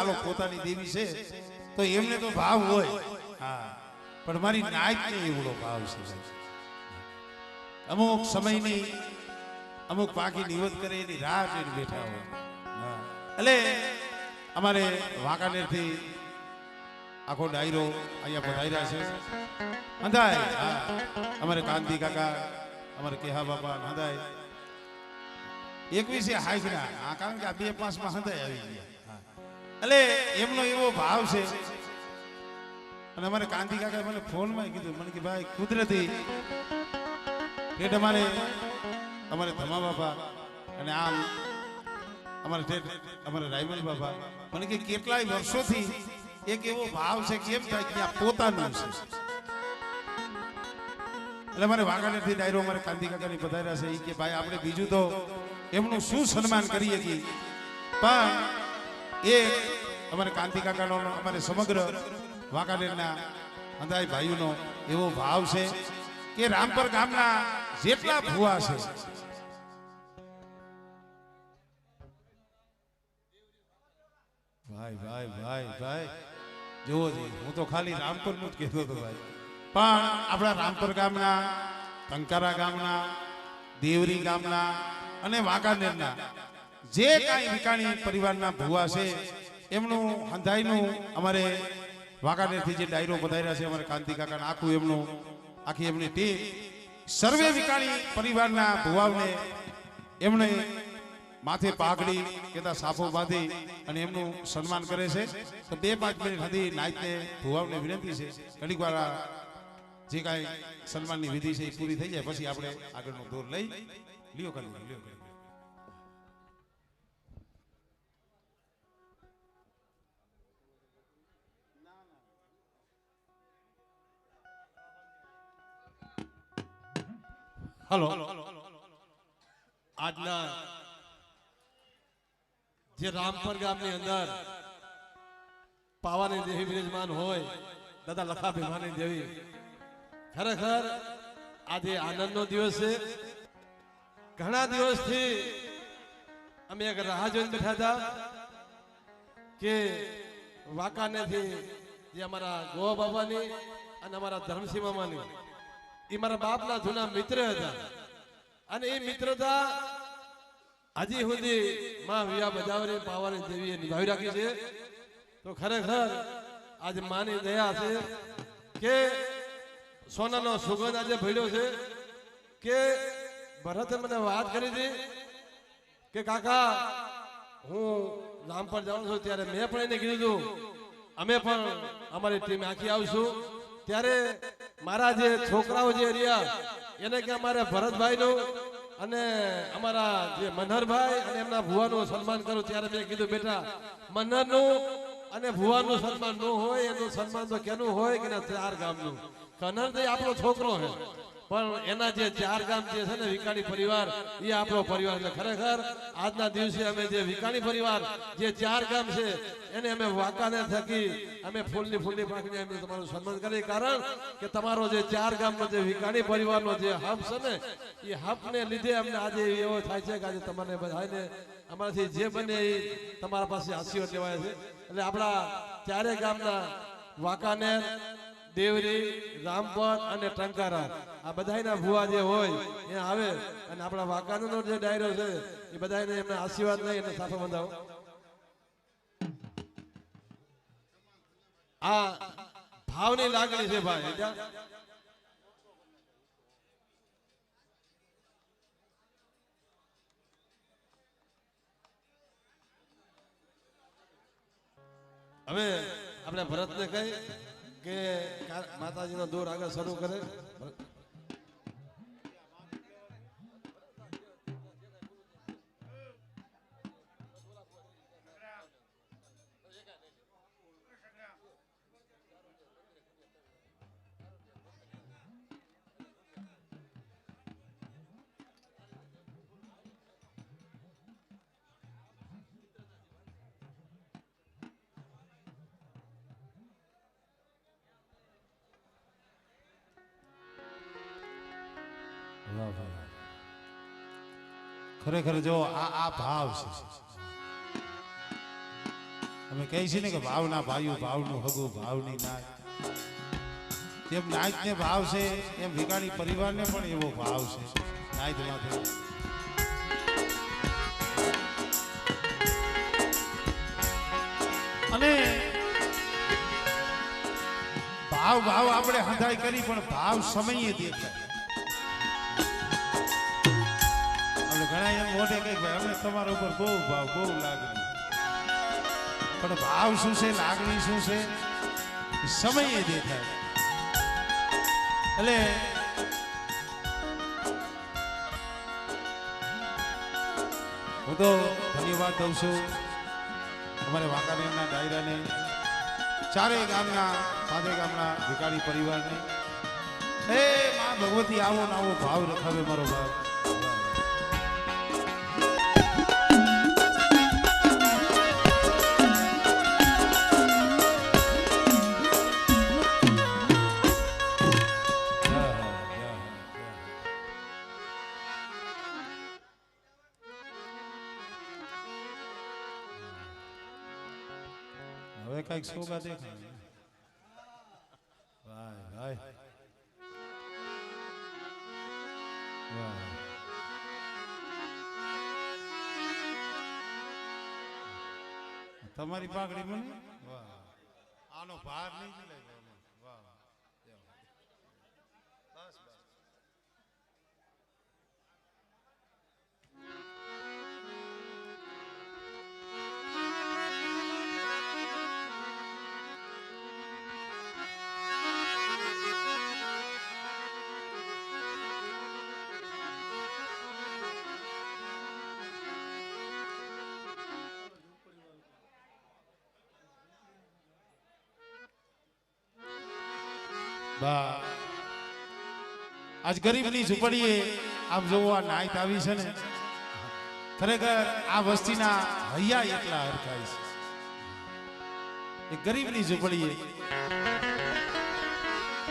હાલો પોતાની દેવી છે તો એમને તો ભાવ હોય, હા, પણ મારી નાયકને એવડો ભાવ છે. અમુક સમયની અમુક પાકી નિવત કરે એની રાહ જોઈને બેઠા હોય. હા, એટલે અમારે વાંકાનેરથી આખો ડાયરો અહીંયા પધાર્યા છે. અંધાય, હા, અમારે કાંતિ કાકા, અમારે કેહા બાપા અંધાય 21 હાઈના, આ કારણ કે આ 2-5 માં હંધાય આવી ગયા. એટલે એમનો એવો ભાવ છે. અને અમારે કાંતિ કાકા મને ફોનમાં કીધું, મને કે ભાઈ કુદરતી કે અમારે ધમા બાપા અને આમ અમારે રાયમલ બાપા મને કે કેટલાય વર્ષોથી એક એવો ભાવ છે કેમ થાય કે આ પોતાનું છે. એટલે મારે વાંકાનેરથી ડાયરો અમારે કાંતિ કાકાની પધાર્યા છે. એ કે ભાઈ આપણે બીજું તો એમનું શું સન્માન કરીએ કે, પણ એ અમારે કાંતિ કાકાનો અમારે સમગ્ર વાંકાનેરના અંધાઈ ભાઈઓનો એવો ભાવ છે કે રામપર ગામના જેટલા ભુવા છે ભાઈ ભાઈ ભાઈ ભાઈ જોવો જી, હું તો ખાલી રામપર નું જ કહેતો હતો ભાઈ, પણ આપણા રામપર ગામના, ટંકારા ગામના, દેવરી ગામના અને વાંકાનેરના જે કાંઈ વિકાણી પરિવારના ભુવા છે એમનું હંધાઈનું અમારે વાંકાનેરથી જે ડાયરો પધાર્યા છે અમારે કાંતિ કાકા આખું એમનું આખી એમની ટીમ સર્વે વિકાણી પરિવારના ભુવાઓને એમણે માથે પાઘડી કેતા સાફો બાંધી અને એમનું સન્માન કરે છે. તો 2-5 મિનિટ સુધી નાયકને ભુવાઓને વિનંતી છે ઘડીક વાર જે કાંઈ સન્માનની વિધિ છે એ પૂરી થઈ જાય પછી આપણે આગળનો દોર લઈ લ્યો કરી લ્યો. હલો, આજના જે રામપર ગામની અંદર પાવાની દેવી બિરાજમાન હોય દાદા લખા ભીમાની દેવી, ખરેખર આજે આનંદનો દિવસ છે. ઘણા દિવસથી અમે એક રાહ જોઈને બેઠા હતા કે વાંકાનેરથી જે અમારા ગોવા બાબાની અને અમારા ધર્મસિંહ મામાની એ મારા બાપના જૂના મિત્ર હતા અને એ મિત્રતા હજી સુધી માં વિયા બજાવરી પાવાની દેવીએ નિભાવી રાખી છે. તો ખરેખર આજે માની દયા છે કે સોનાનો સુગંધ આજે ભળ્યો છે કે ભરતે મને વાત કરી હતી કે કાકા હું રામપર જાઉં છું ત્યારે મેં પણ એને કીધું હતું અમે પણ અમારી ટીમ આખી આવશું. ત્યારે મારા જે છોકરાઓ જે રહ્યા એને કે અમારે ભરતભાઈનું અને અમારા જે મનહરભાઈ અને એમના ભુવાનું સન્માન કરું. ત્યારે મેં કીધું બેટા મનહરનું અને ભુવાનું સન્માન ન હોય, એનું સન્માન તો કેનું હોય કે 4 ગામનું. કનર તો આપણો છોકરો છે પણ એના જે 4 ગામ જે છે ને વિકાણી પરિવાર એ આપણો પરિવાર છે. ખરેખર આજના દિવસે અમે જે વિકાણી પરિવાર જે 4 ગામ છે એને અમે વાંકાનેર થકી અમે ફૂલની પાકડી અમે તમારું સન્માન કરીએ. કારણ કે તમારો જે 4 ગામનો જે વિકાણી પરિવારનો જે હબ છે ને એ હબને લીધે અમને આજે એવો થાય છે કે આજે તમારે બધાને અમારાથી જે બને એ તમારા પાસે આશીર્વાદ લેવાય છે. એટલે આપણા 4 ગામના વાંકાનેર, દેવરી, રામપર અને ટંકારા આ બધાના ભુવા જે હોય એ આવે અને આપણા વાંકાનેરનો જે ડાયરો છે એ બધાને એમના આશીર્વાદ લઈ અને સાથે બંધાવો. આ ભાવની લાગણી છે ભાઈ. હવે આપણે ભરતને કહી કે માતાજીનો દોર આગળ શરૂ કરે. ખરેખર જો આ ભાવ છે. અમે કહીએ છીએ ને કે ભાવના ભાઈઓ ભાવનું હગું ભાવની નાય. જેમ નાયકને ભાવ છે એમ ભીખાણી પરિવારને પણ એવો ભાવ છે નાયક માથે. અને ભાવ ભાવ આપણે હંધાઈ કરી પણ ભાવ સમયે દેખાય. આપણે ઘણા એમ મોઢે કઈ ભાઈ અમે તમારા ઉપર બહુ ભાવ બહુ લાગણી, પણ ભાવ શું છે લાગણી શું છે એ સમયે દેખાય. એટલે હું તો ધન્યવાદ દઉં છું અમારે વાંકાનેરના ડાયરાને, ચારેય ગામના પાંચે ગામના ભિખારી પરિવારને. એ માં ભગવતી આવો ને આવો ભાવ રખાવે મારો ભાવ. હવે કઈક સોગા દેખાય. ભાઈ ભાઈ વાહ. તમારી પાઘડી મને વાહ, આનો ભાર નહીં ચલાય. વાહ બસ બસ. આજ ગરીબની ઝૂંપડીએ આમ જોવો આ નાઈટ આવી છે ને, ખરેખર આ વસ્તીના હૈયા એટલા હરખાય છે. એ ગરીબની ઝૂંપડીએ